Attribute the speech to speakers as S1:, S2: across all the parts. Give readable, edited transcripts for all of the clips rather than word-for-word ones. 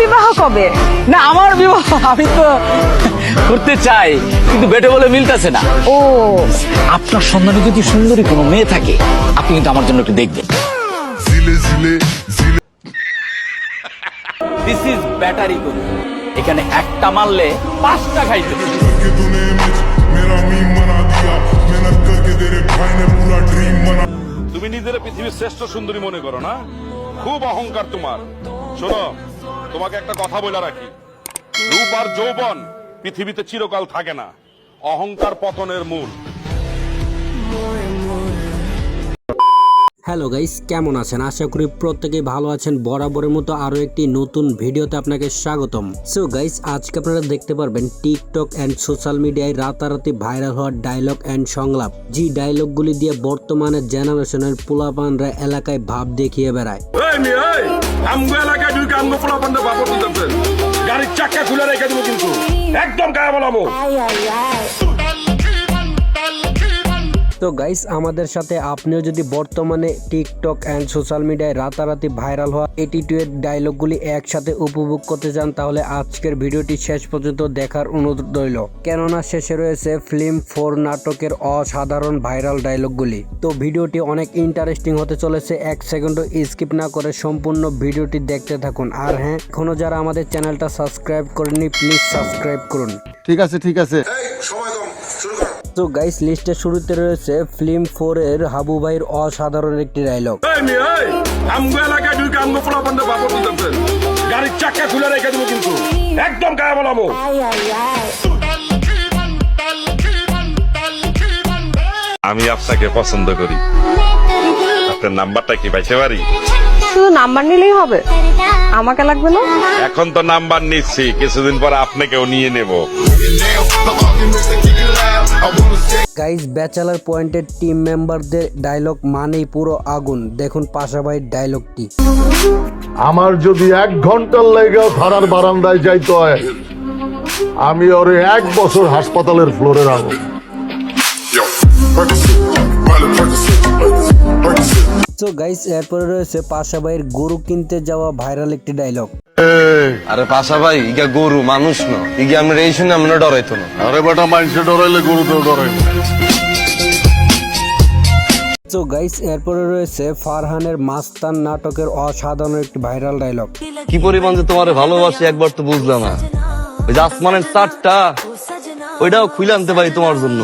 S1: বিবাহ কবে?
S2: না আমার বিবাহ আমি তো করতে চাই, কিন্তু বেটে বলে মিলতেছে না।
S1: ও
S2: আপনার সন্ধানে যদি সুন্দরী কোনো মেয়ে থাকে, আপনি কিন্তু আমার জন্য একটু দেখবেন। দিস ইজ ব্যাটারি গরু। এখানে একটা মারলে 5টা খাইতে।
S3: करके तूने इमेज मेरा मीम बना दिया मेहनत करके तेरे भाई ने पूरा ड्रीम बना।
S4: তুমি নিজের পৃথিবীর শ্রেষ্ঠ সুন্দরী মনে করো না? খুব অহংকার তোমার। শোনো, তোমাকে একটা কথা বলে রাখি, রূপ আর যৌবন পৃথিবীতে চিরকাল থাকে না, অহংকার পতনের মূল।
S5: হ্যালো গাইস, কেমন আছেন? আশা করি প্রত্যেকেই ভালো আছেন। বরাবরের মতো আরো একটি নতুন ভিডিওতে আপনাকে স্বাগতম। সো গাইস, আজকে আপনারা দেখতে পারবেন টিকটক এন্ড সোশ্যাল মিডিয়ায় রাতারাতি ভাইরাল হওয়ার ডায়লগ এন্ড সংলাপ, যে ডায়লগগুলি দিয়ে বর্তমানে জেনারেশনের পোলাপানরা এলাকায় ভাব দেখিয়ে বেড়ায়।
S4: এই মেয়ে, এই আমগো এলাকায় ঢুকে আমগো পোলাপানটা বাপর দিতেছেন, গাড়ির চাকা খুলে রেখে দেবো কিন্তু একদম গায়ে বলাবো।
S5: তো গাইস, আমাদের সাথে আপনিও যদি বর্তমানে টিকটক এন্ড সোশ্যাল মিডিয়ায় রাতারাতি ভাইরাল হওয়া এটিটিউড ডায়লগগুলি একসাথে উপভোগ করতে চান, তাহলে আজকের ভিডিওটি শেষ পর্যন্ত দেখার অনুরোধ রইল, কেননা শেষে রয়েছে ফিল্ম 4 নাটকের অসাধারণ ভাইরাল ডায়লগগুলি। তো ভিডিওটি অনেক ইন্টারেস্টিং হতে চলেছে, 1 সেকেন্ডও স্কিপ না করে সম্পূর্ণ ভিডিওটি দেখতে থাকুন। আর হ্যাঁ, এখনো যারা আমাদের চ্যানেলটা সাবস্ক্রাইব করেননি, প্লিজ সাবস্ক্রাইব করুন।
S6: ঠিক আছে ঠিক আছে।
S5: তো গাইস, লিস্টের শুরুতে রয়েছে ফিল্ম 4 এর হাবু ভাইয়ের অসাধারণ একটি ডায়লগ।
S4: এই মেয়ে, এই আমগো এলাকায় ঢুকে আমগো পোলাপানটা বাপর দিতেছেন, গাড়ির চাকা খুলে রেখে দেবো কিন্তু একদম গায়ে বলাবো। আমি আপনাকে পছন্দ করি, আপনার নাম্বারটা কি পাইতে পারি?
S1: শুধু নাম্বার নিলেই হবে, আমাকে লাগবে না?
S4: এখন তো নাম্বার নিচ্ছি, কিছুদিন পর আপনাকেও নিয়ে নেব।
S5: গাইস, ব্যাচেলার পয়েন্টের টিম মেম্বারদের ডায়লগ মানেই পুরো আগুন। দেখুন পাশা ভাইয়ের ডায়লগটি।
S6: আমার যদি 1 ঘন্টার লেগেও থানার বারান্দায় যাইতে হয়, আমি ওরে 1 বছর হাসপাতালের ফ্লোরে রাখবো।
S5: তো গাইস, এরপরে রয়েছে পাশা ভাইয়ের গরু কিনতে যাওয়া ভাইরাল একটি ডায়লগ।
S7: আরে পাশা ভাই, ইগা গরু মানুষ না, ইগা আমরা এই শুনে আমরা ডরাইতো না।
S6: আরে বেটা, মানুষে ডরাইলে গরু তো ডরাই।
S5: তো গাইস, এরপরে রয়েছে ফারহানের মাস্তান নাটকের অসাধারণ একটি ভাইরাল ডায়লগ।
S7: কি পরিমাণ যে তোমারে ভালোবাসি একবার তো বুঝলাম না। ওই যে আসমানের তারটা, ওইটাও খুলে আনতে পারি তোমার জন্য।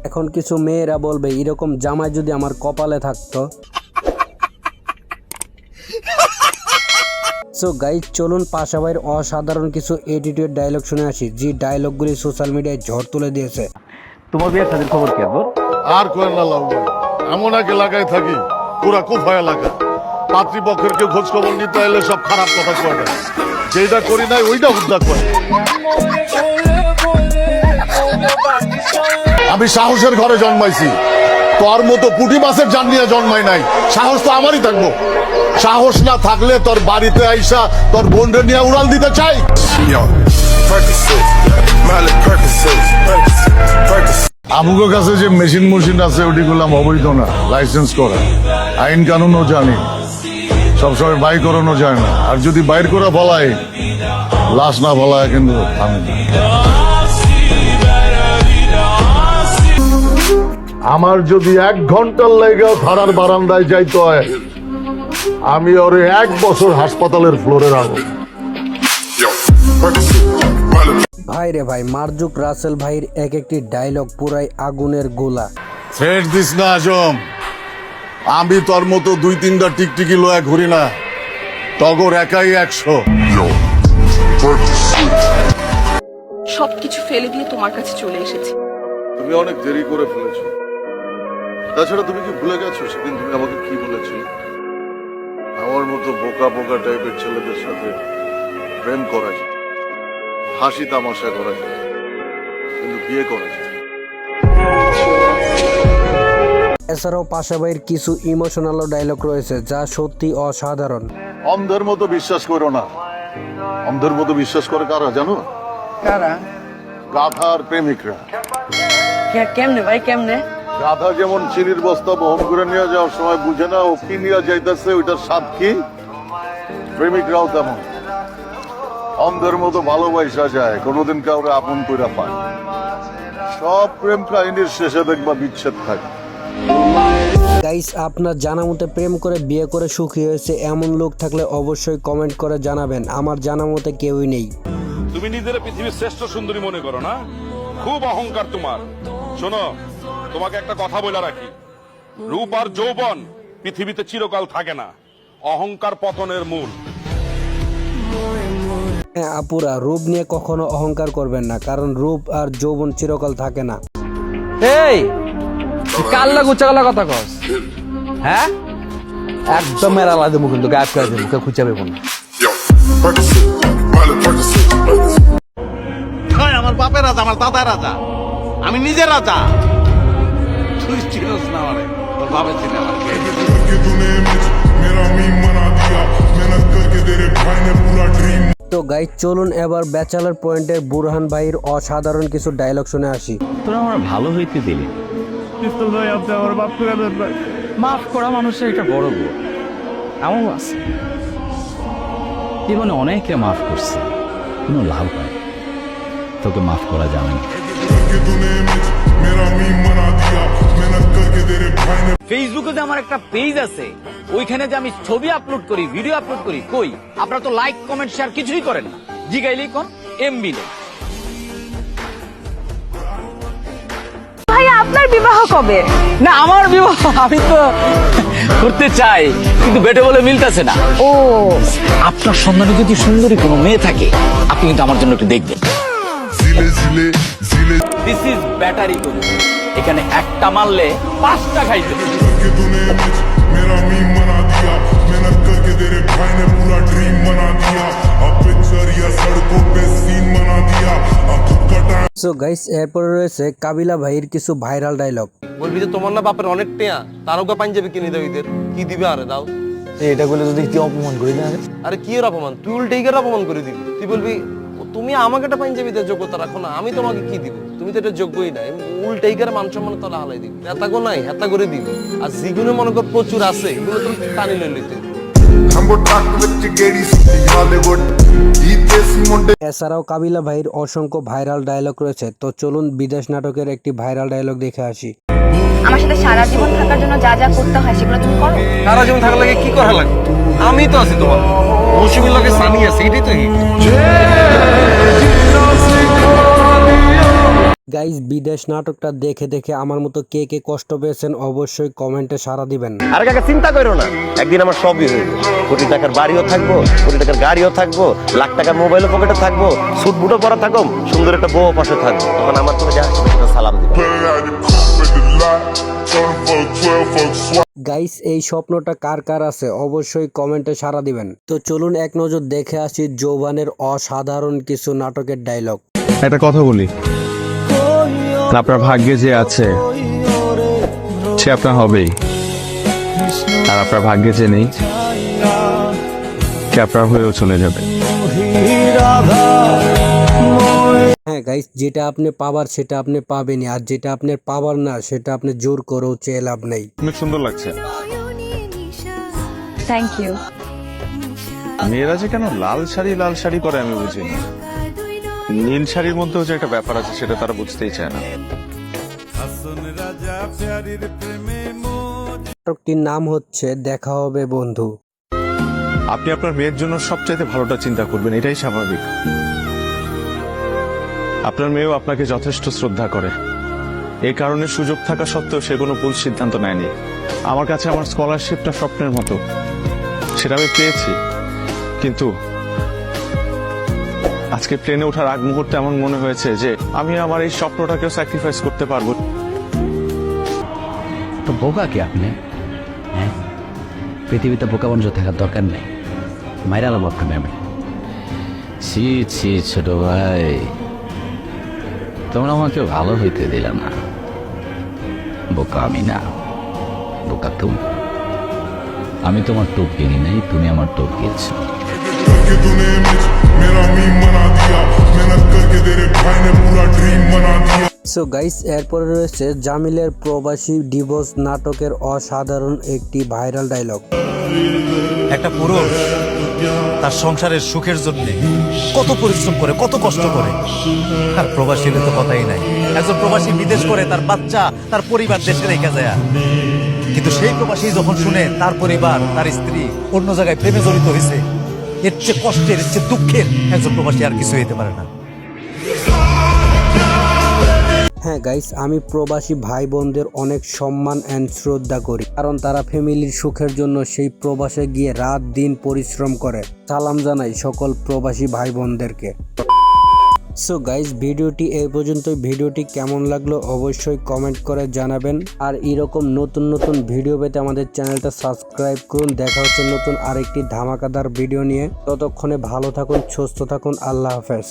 S5: এখন কিছু মেয়েরা বলবে, এরকম জামাই যদি আমার কপালে থাকতো। সো গাইস, চলুন পাশা ভাইয়ের অসাধারণ কিছু এডিটেড ডায়লগ শুনে আসি, যে ডায়লগগুলি সোশ্যাল মিডিয়ায় ঝড় তুলে দিয়েছে।
S2: তোমার বিয়ের সাথে খবর কি আকবর?
S6: আর কোন না লাভ নাই। এমন এক এলাকায় থাকি, পুরা কুফা এলাকা। পাত্রীপক্ষের কেউ খোঁজ খবর নিতে এলে সব খারাপ কথা কয় না, যেটা করি নাই ওইটা উদ্ধার করে। আমি সাহসের ঘরে জন্মাইছি, তোর মতো পুঁটি মাছের জান নিয়ে জন্মাই নাই। সাহস তো আমারই থাকবো। সাহস না থাকলে তোর বাড়িতে আইসা তোর বোনরে নিয়ে উড়াল দিতে চাই। আমুগো কাছে যে মেশিন আছে ওটি গুলাম অবৈধ না, লাইসেন্স করা। আইন কানুনও জানি, সবসময় বাই করানো যায় না। আর যদি বাইর করা ফলায়, লাশ না ফলায় কিন্তু আমি না। আমার যদি 1 ঘন্টার লেগেও থানার বারান্দায় যাইতে হয়, আমি ওরে 1 বছর হাসপাতালের ফ্লোরে রাখবো।
S5: ভাই রে ভাই, মারজুক রাসেল ভাইয়ের এক একটি ডায়লগ পুরাই আগুনের গোলা।
S6: থ্রেট দিস না আজম, আমি তোর মতো 2-3টা টিকটিকি লয়া ঘুরি না, টগর একাই 100।
S1: সবকিছু ফেলে দিয়ে তোমার কাছে চলে এসেছি।
S6: তুমি অনেক দেরি করে ফেলেছো। তাছাড়া তুমি কি ভুলে গেছো সেদিন তুমি আমাকে কি বলেছিলে? আমার মতো বোকা বোকা টাইপের ছেলেদের সাথে প্রেম করা যায়, হাসি তামাশা করা যায়, কিন্তু বিয়ে করা যায়।
S5: এছাড়াও পাশা ভাইয়ের কিছু ইমোশনাল ডায়লগ রয়েছে, যা সত্যি অসাধারণ।
S6: অন্ধের মতো বিশ্বাস করো না। অন্ধের মতো বিশ্বাস করে কারা জানো?
S1: কারা?
S6: গাধার প্রেমিকরা।
S1: কেমনে ভাই, কেমনে?
S6: গাধা যেমন চিনির বস্তা বহন করে নিয়ে যাওয়ার সময় বুঝে না ও কি নিয়ে যাইতেছে, ওইটার স্বাদ কি, প্রেমিকরাও তেমন অন্ধের মতো ভালোবাসা যায়, কোনোদিন কাউরে আপন কইরা পায়। সব প্রেম কাহিনীর শেষে দেখবা বিচ্ছেদ থাকে।
S5: গাইস, আপনার জানা মতে প্রেম করে বিয়ে করে সুখী হয়েছে এমন লোক থাকলে অবশ্যই কমেন্ট করে জানাবেন। আমার জানা মতে কেউই নেই।
S4: তুমি নিজের পৃথিবীর শ্রেষ্ঠ সুন্দরী মনে করো না? খুব অহংকার তোমার। শোনো, তোমাকে একটা কথা বলে রাখি, রূপ আর যৌবন পৃথিবীতে চিরকাল থাকে না, অহংকার পতনের মূল।
S5: হ্যাঁ আপুরা, রূপ নিয়ে কখনো অহংকার করবেন না, কারণ রূপ আর যৌবন চিরকাল থাকে না।
S2: এই কাল্লা গুচ্চাকালা কথা কস, হ্যাঁ? একদম মেরা লাগে মুখ, কিন্তু গায়েব করে দেবো, কেউ খুঁজে পেবো না।
S8: আমার বাপের রাজা, আমার দাদার রাজা, আমি নিজে রাজা। তুই চিনস না আমারে, তোর বাপের ছিল আমাকে।
S3: करके तूने मेरा मीम बना दिया, मेहनत करके तेरे भाई ने पूरा ड्रीम।
S5: তো গাইস, চলুন এবার ব্যাচেলার পয়েন্টের বুরহান ভাইয়ের অসাধারণ কিছু ডায়লগ শুনে আসি।
S9: তোরা আমার ভালো হইতে দিলি, পিস্তল ভাই আপনি আমার বাপ করে দেন ভাই। মাফ করা মানুষের একটা বড় গুণ, আমারও আছে। জীবনে অনেকে মাফ করছে, কোনো লাভ হয়, তোকে মাফ করা যাবে না।
S3: करके तूने मेरा मीम बना दिया, मेहनत करके तेरे भाई ने।
S2: ফেসবুকে যে আমার একটা পেজ আছে, ওইখানে যে আমি ছবি আপলোড করি, ভিডিও আপলোড করি, কই আপনারা তো লাইক কমেন্ট শেয়ার কিছুই করেন না। জিগাইলেই কোন এমবি নেই।
S1: ভাই আপনার বিবাহ কবে?
S2: না আমার বিবাহ আমি তো করতে চাই, কিন্তু বেটে বলে মিলতেছে না।
S1: ও
S2: আপনার সন্ধানে যদি সুন্দরী কোনো মেয়ে থাকে, আপনি কিন্তু আমার জন্য একটু দেখবেন।
S3: जिले जिले जिले
S2: দিস ইজ ব্যাটারি গরু, এখানে একটা মারলে 5টা খাইতে।
S3: करके तूने मेरा मीम बना दिया, मेहनत करके तेरे भाई ने पूरा ड्रीम बना दिया। अब पिक्चर या सड़कों पे सीन बना दिया, अब खुद का टाइम।
S5: সো গাইস, এরপরে রয়েছে কাবিলা ভাইয়ের কিছু ভাইরাল ডায়লগ।
S8: বলবি যে তোমার না বাপের অনেক টেয়া, তারকা পাঞ্জাবি কিনে দাও, ঈদের কি দিবে? আরে দাও।
S2: এটা বলে যদি তুই অপমান করি না,
S8: আরে কি এর অপমান? তুই উল্টেইকার অপমান করে দিবি। তুই বলবি তুমি আমাকে একটা পাঞ্জাবিতে যোগ্যতা রাখো না, আমি তোমাকে কি দিব? তুমি তো এটা যোগ্যই না। উল্টেইকার মান সম্মান তলা হালাই দিবি। হেতাগো নাই, হেতা করে দিবি। আর যেগুলো মনে কর প্রচুর আছে, এগুলো তুমি টানি লই লইতে।
S5: এছাড়াও কাবিলা ভাইয়ের অসংখ্য ভাইরাল ডায়লগ রয়েছে। তো চলুন বিদেশ নাটকের একটি ভাইরাল ডায়লগ দেখে আসি।
S1: আমার সাথে সারা জীবন থাকার জন্য যা যা করতে হয় সেগুলো তুমি করো।
S8: সারা জীবন থাকার লাগে কি করা লাগে? আমি তো আছি তোমার, মৌসুমীর লাগে সানি আছে, এটাই তো হিট।
S5: গাইস, বিদেশ নাটকটা দেখে দেখে আমার মতো কে কে কষ্ট পেয়েছেন অবশ্যই কমেন্টে সাড়া দিবেন।
S10: আরে কাকা চিন্তা করো না, একদিন আমার সবই হয়ে যাবে। কোটি টাকার বাড়িও থাকবো, কোটি টাকার গাড়িও থাকবো, লাখ টাকার মোবাইলও পকেটে থাকবো, সুট বুটও পরা থাকো, সুন্দর একটা বউ পাশে থাকবো। তখন আমার তুমি যা সালাম দিবে।
S5: গাইস, এই স্বপ্নটা কার কার আছে অবশ্যই কমেন্টে সাড়া দিবেন। তো চলুন এক নজর দেখে আসি যৌবনের অসাধারণ কিছু নাটকের ডায়লগ।
S9: একটা কথা বলি, আপনার ভাগ্যে যে আছে সে আপনার হবেই, আর আপনার ভাগ্যে যে নেই সে আপনার হয়েও চলে যাবে।
S5: হ্যাঁ গাইস, যেটা আপনি পাবার সেটা আপনি পাবেনই, আর যেটা আপনার পাবার না সেটা আপনি জোর করেও চেয়ে লাভ নেই।
S9: অনেক সুন্দর লাগছে।
S1: Thank you.
S9: মেয়েরা যে কেন লাল শাড়ি পরে আমি বুঝি না। নীল শাড়ির মধ্যেও যে একটা ব্যাপার আছে সেটা তারা বুঝতেই চায় না।
S5: নাটকটির নাম হচ্ছে দেখা হবে বন্ধু।
S9: আপনি আপনার মেয়ের জন্য সবচাইতে ভালোটা চিন্তা করবেন, এটাই স্বাভাবিক। আপনার মেয়েও আপনাকে যথেষ্ট শ্রদ্ধা করে, এই কারণে সুযোগ থাকা সত্ত্বেও সে কোনো ভুল সিদ্ধান্ত নেয়নি। আমার কাছে আমার স্কলারশিপটা স্বপ্নের মতো, সেটা আমি পেয়েছি। কিন্তু আজকে প্লেনে ওঠার আগ মুহূর্তে এমন মনে হয়েছে যে আমি আমার এই স্বপ্নটাকেও স্যাক্রিফাইস করতে পারবো।
S11: তো বোকা কি আপনি? হ্যাঁ, পৃথিবীতে বোকা মানুষ থাকার দরকার নেই। মাইরালাম আপনার ম্যামে। ছি ছি ছোট ভাই, তোমরা আমাকে ভালো হইতে দিলে না। বোকা আমি না, বোকা তুমি। আমি তোমার টোপ কিনি নাই, তুমি আমার টোপ কিনছো।
S3: करके तूने मेरा मीम बना दिया, मेहनत करके तेरे भाई ने पूरा ड्रीम बना दिया।
S5: সো গাইস, এরপরে রয়েছে জামিলের প্রবাসী ডিভোর্স নাটকের অসাধারণ একটি ভাইরাল ডায়লগ।
S8: একটা পুরুষ
S12: তার সংসারের সুখের জন্য কত পরিশ্রম করে, কত কষ্ট করে। আর প্রবাসী হলে তো কথাই নাই। একজন প্রবাসী বিদেশ করে তার বাচ্চা, তার পরিবার দেশে রেখে যায়, কিন্তু সেই প্রবাসী যখন শুনে তার পরিবার, তার স্ত্রী অন্য জায়গায় প্রেমে জড়িত হয়েছে, এর চেয়ে কষ্টের, এর চেয়ে দুঃখের একজন প্রবাসী আর কিছু হইতে পারে না।
S5: হ্যাঁ গাইস, আমি প্রবাসী ভাই বোনদের অনেক সম্মান অ্যান্ড শ্রদ্ধা করি, কারণ তারা ফ্যামিলির সুখের জন্য সেই প্রবাসে গিয়ে রাত দিন পরিশ্রম করে। সালাম জানাই সকল প্রবাসী ভাই বোনদেরকে। সো গাইস, ভিডিওটি এই পর্যন্তই। ভিডিওটি কেমন লাগলো অবশ্যই কমেন্ট করে জানাবেন। আর এরকম নতুন নতুন ভিডিও পেতে আমাদের চ্যানেলটা সাবস্ক্রাইব করুন। দেখা হচ্ছে নতুন আরেকটি ধামাকাদার ভিডিও নিয়ে। ততক্ষণে ভালো থাকুন, সুস্থ থাকুন। আল্লাহ হাফেজ।